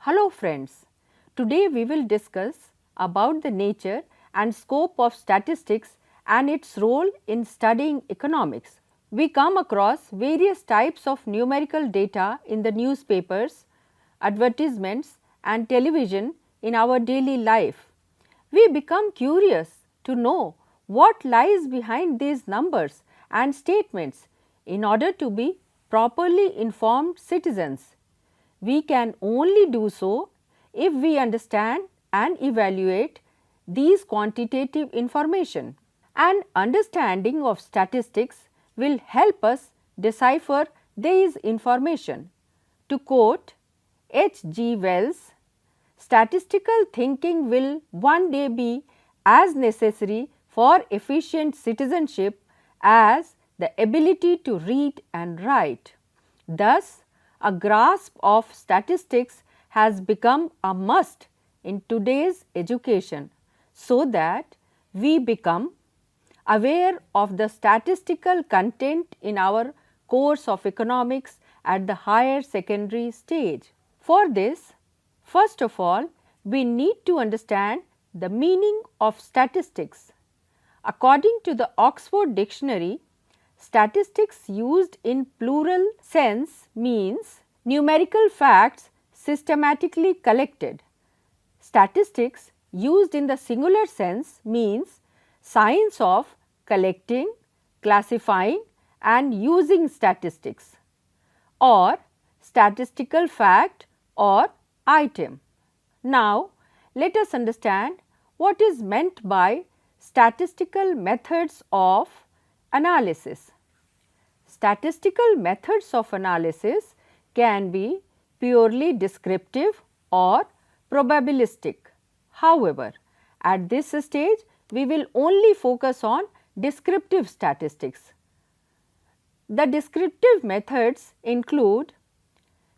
Hello friends, today we will discuss about the nature and scope of statistics and its role in studying economics. We come across various types of numerical data in the newspapers, advertisements and television in our daily life. We become curious to know what lies behind these numbers and statements in order to be properly informed citizens. We can only do so if we understand and evaluate these quantitative information. An understanding of statistics will help us decipher these information. To quote H. G. Wells, statistical thinking will one day be as necessary for efficient citizenship as the ability to read and write. Thus, a grasp of statistics has become a must in today's education, so that we become aware of the statistical content in our course of economics at the higher secondary stage. For this, first of all, we need to understand the meaning of statistics. According to the Oxford Dictionary, statistics used in plural sense means numerical facts systematically collected. Statistics used in the singular sense means science of collecting, classifying and using statistics, or statistical fact or item. Now, let us understand what is meant by statistical methods of analysis. Statistical methods of analysis can be purely descriptive or probabilistic. However, at this stage we will only focus on descriptive statistics. The descriptive methods include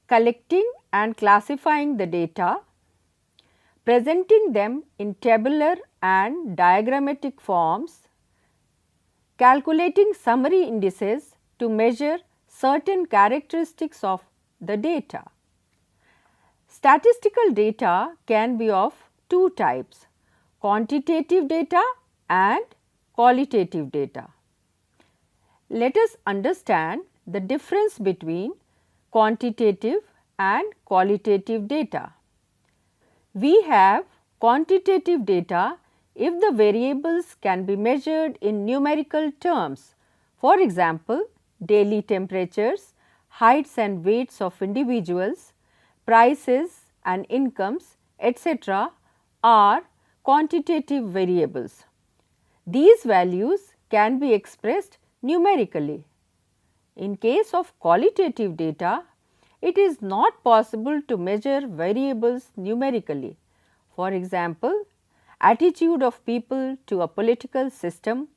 collecting and classifying the data, presenting them in tabular and diagrammatic forms, calculating summary indices to measure certain characteristics of the data. Statistical data can be of two types: quantitative data and qualitative data. Let us understand the difference between quantitative and qualitative data. We have quantitative data if the variables can be measured in numerical terms. For example, daily temperatures, heights and weights of individuals, prices and incomes, etc. are quantitative variables. These values can be expressed numerically. In case of qualitative data, it is not possible to measure variables numerically. For example, attitude of people to a political system,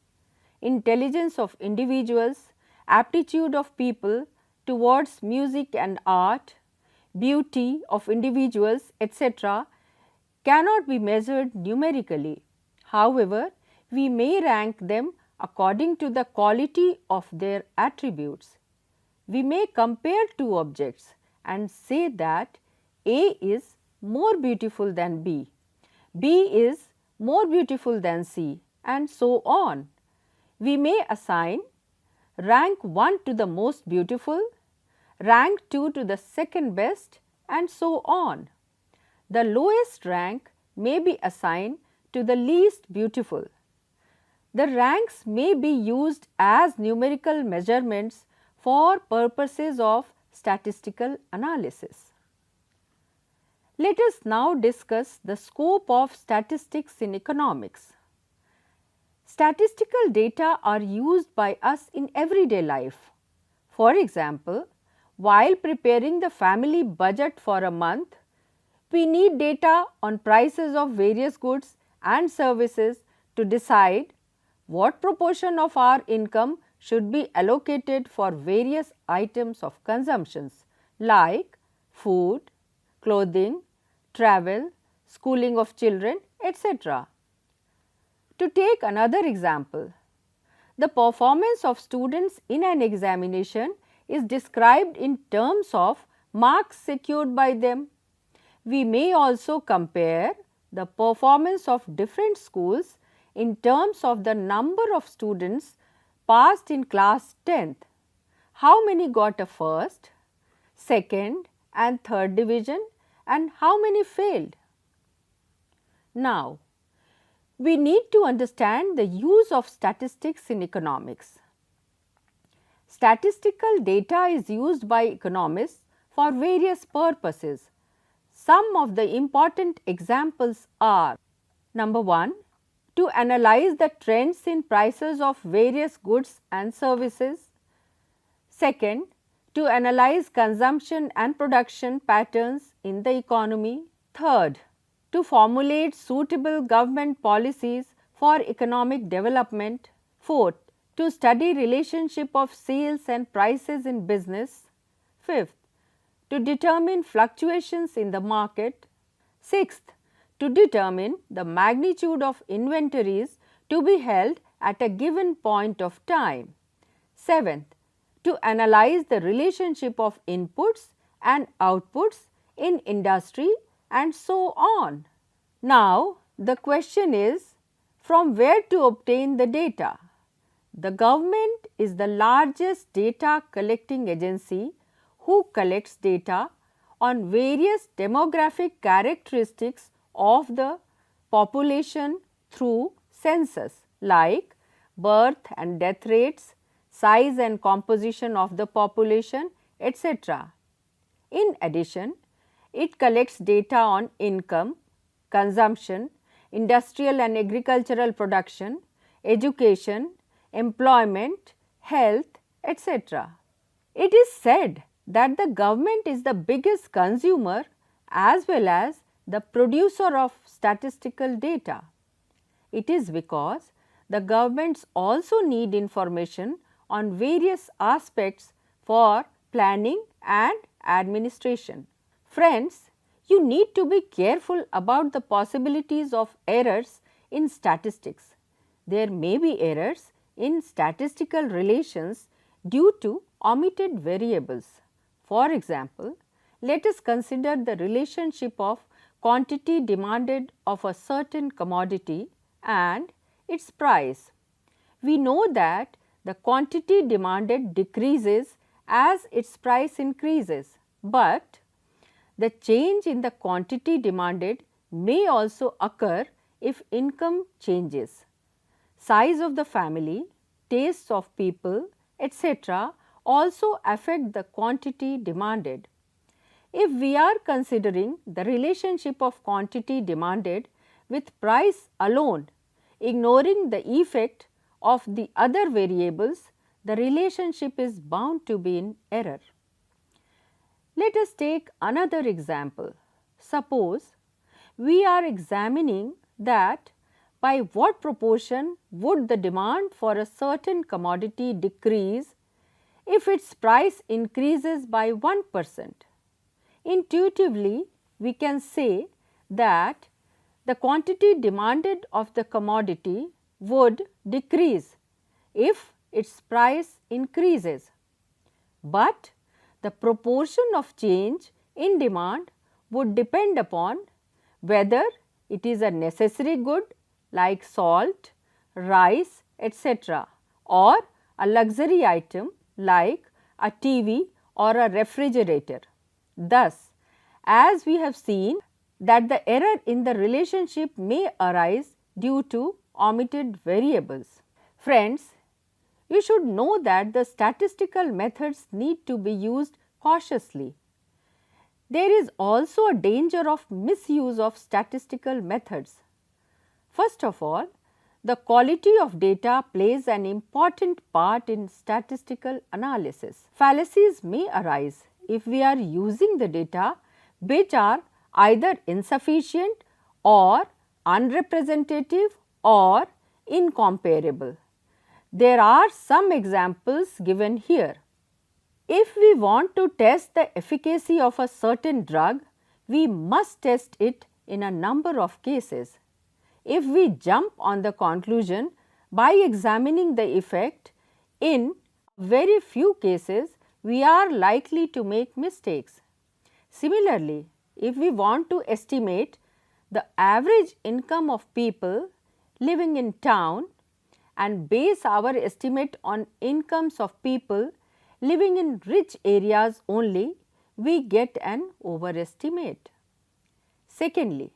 intelligence of individuals, aptitude of people towards music and art, beauty of individuals, etc. cannot be measured numerically. However, we may rank them according to the quality of their attributes. We may compare two objects and say that A is more beautiful than B, B is more beautiful than C, and so on. We may assign rank 1 to the most beautiful, rank 2 to the second best, and so on. The lowest rank may be assigned to the least beautiful. The ranks may be used as numerical measurements for purposes of statistical analysis. Let us now discuss the scope of statistics in economics. Statistical data are used by us in everyday life. For example, while preparing the family budget for a month, we need data on prices of various goods and services to decide what proportion of our income should be allocated for various items of consumptions like food, clothing, travel, schooling of children, etc. To take another example, the performance of students in an examination is described in terms of marks secured by them. We may also compare the performance of different schools in terms of the number of students passed in class 10th. How many got a first, second and third division, and how many failed? Now, we need to understand the use of statistics in economics. Statistical data is used by economists for various purposes. Some of the important examples are: number 1, to analyze the trends in prices of various goods and services. Second, to analyze consumption and production patterns in the economy. Third, to formulate suitable government policies for economic development. Fourth, to study relationship of sales and prices in business. Fifth, to determine fluctuations in the market. Sixth, to determine the magnitude of inventories to be held at a given point of time. Seventh, to analyze the relationship of inputs and outputs in industry and so on. Now, the question is, from where to obtain the data? The government is the largest data collecting agency who collects data on various demographic characteristics of the population through census like birth and death rates, size and composition of the population, etc. In addition, it collects data on income, consumption, industrial and agricultural production, education, employment, health, etc. It is said that the government is the biggest consumer as well as the producer of statistical data. It is because the governments also need information on various aspects for planning and administration. Friends, you need to be careful about the possibilities of errors in statistics. There may be errors in statistical relations due to omitted variables. For example, let us consider the relationship of quantity demanded of a certain commodity and its price. We know that the quantity demanded decreases as its price increases, but the change in the quantity demanded may also occur if income changes. Size of the family, tastes of people, etc. also affect the quantity demanded. If we are considering the relationship of quantity demanded with price alone, ignoring the effect of the other variables, the relationship is bound to be in error. Let us take another example. Suppose we are examining that by what proportion would the demand for a certain commodity decrease if its price increases by 1%. Intuitively, we can say that the quantity demanded of the commodity would decrease if its price increases, but the proportion of change in demand would depend upon whether it is a necessary good like salt, rice, etc., or a luxury item like a TV or a refrigerator. Thus, as we have seen that the error in the relationship may arise due to omitted variables. Friends, you should know that the statistical methods need to be used cautiously. There is also a danger of misuse of statistical methods. First of all, the quality of data plays an important part in statistical analysis. Fallacies may arise if we are using the data which are either insufficient or unrepresentative or incomparable. There are some examples given here. If we want to test the efficacy of a certain drug, we must test it in a number of cases. If we jump on the conclusion by examining the effect in very few cases, we are likely to make mistakes. Similarly, if we want to estimate the average income of people living in town and base our estimate on incomes of people living in rich areas only, we get an overestimate. Secondly,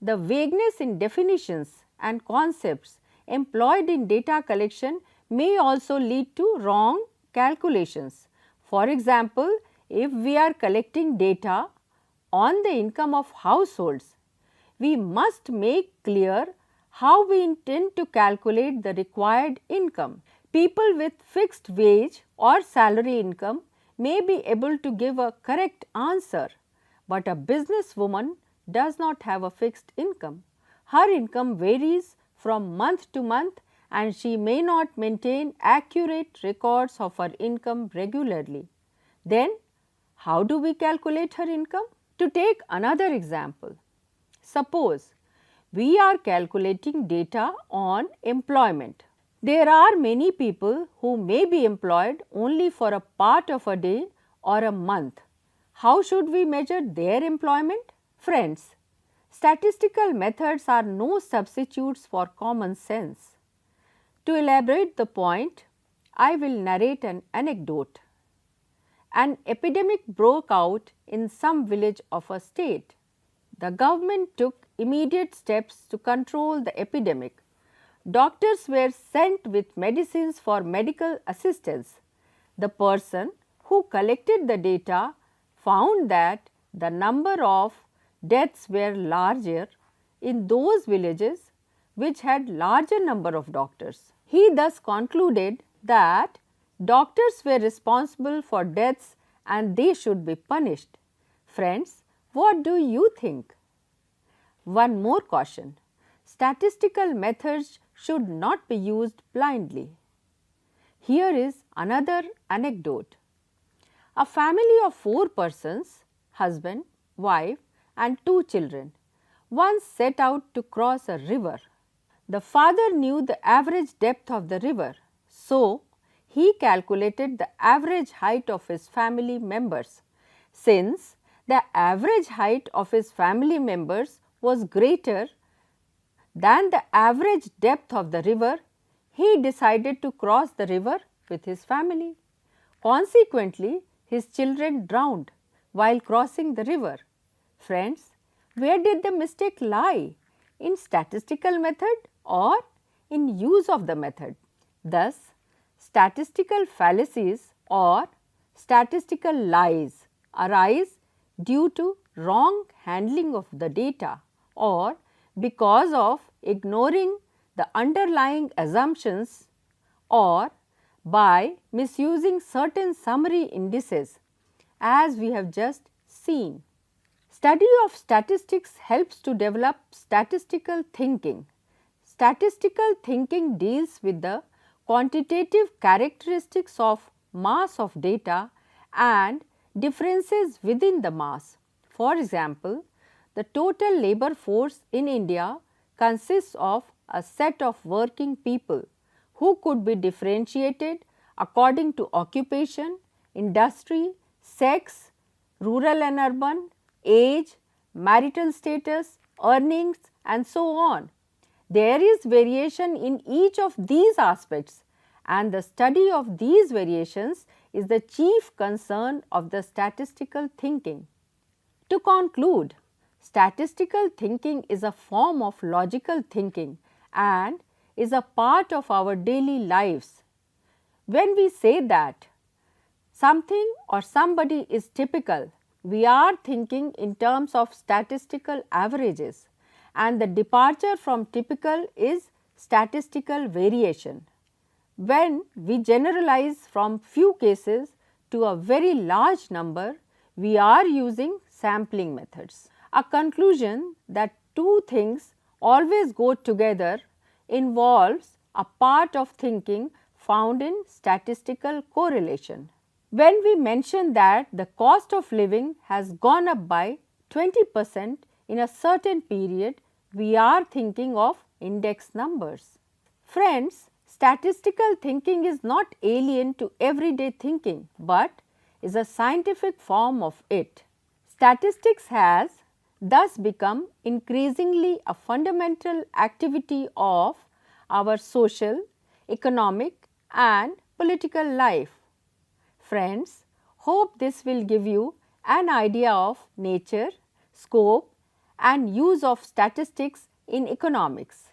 the vagueness in definitions and concepts employed in data collection may also lead to wrong calculations. For example, if we are collecting data on the income of households, we must make clear how we intend to calculate the required income. People with fixed wage or salary income may be able to give a correct answer, but a businesswoman does not have a fixed income. Her income varies from month to month and she may not maintain accurate records of her income regularly. Then, how do we calculate her income? To take another example, suppose we are calculating data on employment. There are many people who may be employed only for a part of a day or a month. How should we measure their employment? Friends, statistical methods are no substitutes for common sense. To elaborate the point, I will narrate an anecdote. An epidemic broke out in some village of a state. The government took immediate steps to control the epidemic. Doctors were sent with medicines for medical assistance. The person who collected the data found that the number of deaths were larger in those villages which had larger number of doctors. He thus concluded that doctors were responsible for deaths and they should be punished. Friends, what do you think? One more caution, statistical methods should not be used blindly. Here is another anecdote. A family of 4 persons, husband, wife and 2 children, once set out to cross a river. The father knew the average depth of the river, so he calculated the average height of his family members. Since the average height of his family members was greater than the average depth of the river, he decided to cross the river with his family. Consequently, his children drowned while crossing the river. Friends, where did the mistake lie? In statistical method or in use of the method? Thus, statistical fallacies or statistical lies arise due to wrong handling of the data or because of ignoring the underlying assumptions or by misusing certain summary indices, as we have just seen. Study of statistics helps to develop statistical thinking. Statistical thinking deals with the quantitative characteristics of mass of data and differences within the mass. For example, the total labor force in India consists of a set of working people who could be differentiated according to occupation, industry, sex, rural and urban, age, marital status, earnings and so on. There is variation in each of these aspects and the study of these variations is the chief concern of the statistical thinking. To conclude, statistical thinking is a form of logical thinking and is a part of our daily lives. When we say that something or somebody is typical, we are thinking in terms of statistical averages and the departure from typical is statistical variation. When we generalize from few cases to a very large number, we are using sampling methods. A conclusion that two things always go together involves a part of thinking found in statistical correlation. When we mention that the cost of living has gone up by 20% in a certain period, we are thinking of index numbers. Friends, statistical thinking is not alien to everyday thinking, but is a scientific form of it. Statistics has thus become increasingly a fundamental activity of our social, economic and political life. Friends, hope this will give you an idea of nature, scope and use of statistics in economics.